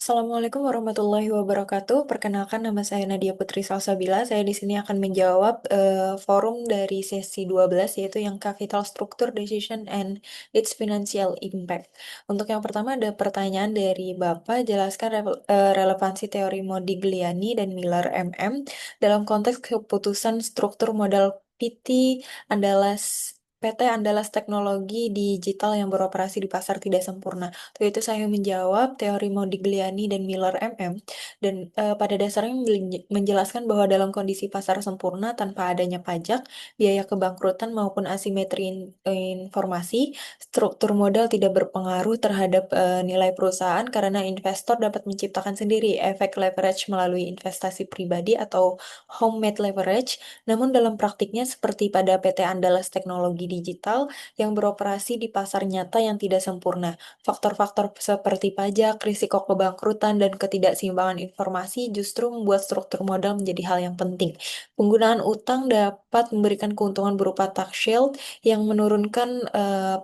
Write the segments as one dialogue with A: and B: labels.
A: Assalamualaikum warahmatullahi wabarakatuh. Perkenalkan nama saya Nadia Putri Salsabila. Saya di sini akan menjawab forum dari sesi 12 yaitu yang Capital Structure Decision and its Financial Impact. Untuk yang pertama ada pertanyaan dari Bapak, jelaskan relevansi teori Modigliani dan Miller MM dalam konteks keputusan struktur modal PT Andalas Teknologi Digital yang beroperasi di pasar tidak sempurna. Waktu itu saya menjawab teori Modigliani dan Miller MM dan pada dasarnya menjelaskan bahwa dalam kondisi pasar sempurna tanpa adanya pajak, biaya kebangkrutan maupun asimetri informasi, struktur modal tidak berpengaruh terhadap nilai perusahaan karena investor dapat menciptakan sendiri efek leverage melalui investasi pribadi atau homemade leverage. Namun dalam praktiknya seperti pada PT Andalas Teknologi Digital yang beroperasi di pasar nyata yang tidak sempurna. Faktor-faktor seperti pajak, risiko kebangkrutan, dan ketidakseimbangan informasi justru membuat struktur modal menjadi hal yang penting. Penggunaan utang dapat memberikan keuntungan berupa tax shield yang menurunkan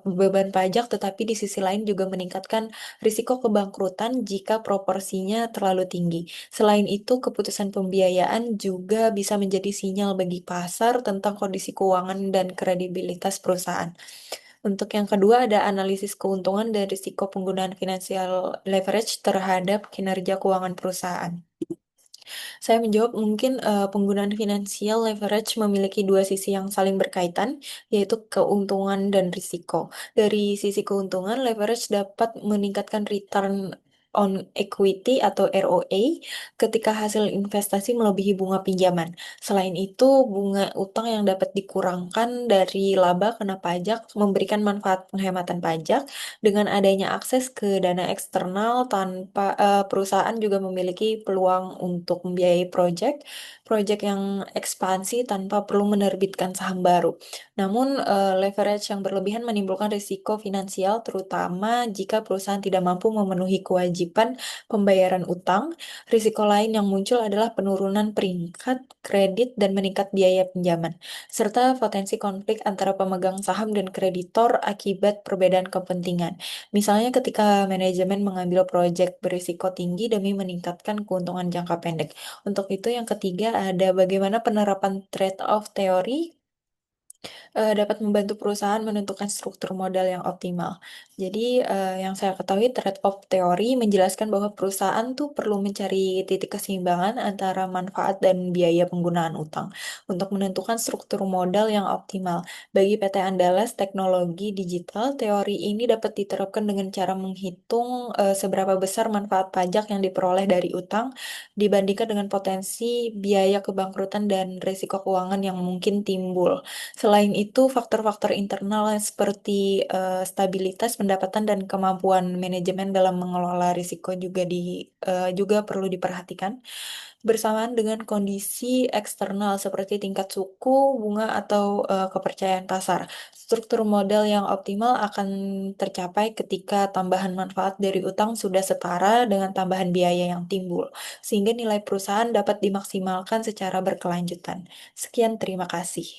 A: beban pajak, tetapi di sisi lain juga meningkatkan risiko kebangkrutan jika proporsinya terlalu tinggi. Selain itu, keputusan pembiayaan juga bisa menjadi sinyal bagi pasar tentang kondisi keuangan dan kredibilitas perusahaan. Untuk yang kedua ada analisis keuntungan dan risiko penggunaan financial leverage terhadap kinerja keuangan perusahaan. Saya menjawab mungkin penggunaan financial leverage memiliki dua sisi yang saling berkaitan, yaitu keuntungan dan risiko. Dari sisi keuntungan, leverage dapat meningkatkan return on equity atau ROA ketika hasil investasi melebihi bunga pinjaman. Selain itu, bunga utang yang dapat dikurangkan dari laba kena pajak memberikan manfaat penghematan pajak dengan adanya akses ke dana eksternal tanpa perusahaan juga memiliki peluang untuk membiayai proyek yang ekspansi tanpa perlu menerbitkan saham baru. Namun leverage yang berlebihan menimbulkan risiko finansial terutama jika perusahaan tidak mampu memenuhi kewajiban pembayaran utang. Risiko lain yang muncul adalah penurunan peringkat kredit dan meningkat biaya pinjaman serta potensi konflik antara pemegang saham dan kreditor akibat perbedaan kepentingan. Misalnya ketika manajemen mengambil proyek berisiko tinggi demi meningkatkan keuntungan jangka pendek. Untuk itu yang ketiga ada bagaimana penerapan trade-off teori dapat membantu perusahaan menentukan struktur modal yang optimal. Jadi, yang saya ketahui trade-off teori menjelaskan bahwa perusahaan tuh perlu mencari titik keseimbangan antara manfaat dan biaya penggunaan utang untuk menentukan struktur modal yang optimal. Bagi PT Andalas Teknologi Digital, teori ini dapat diterapkan dengan cara menghitung seberapa besar manfaat pajak yang diperoleh dari utang dibandingkan dengan potensi biaya kebangkrutan dan risiko keuangan yang mungkin timbul. Selain itu, faktor-faktor internal seperti stabilitas pendapatan dan kemampuan manajemen dalam mengelola risiko juga perlu diperhatikan bersamaan dengan kondisi eksternal seperti tingkat suku, bunga atau kepercayaan pasar. Struktur modal yang optimal akan tercapai ketika tambahan manfaat dari utang sudah setara dengan tambahan biaya yang timbul, sehingga nilai perusahaan dapat dimaksimalkan secara berkelanjutan. Sekian, terima kasih.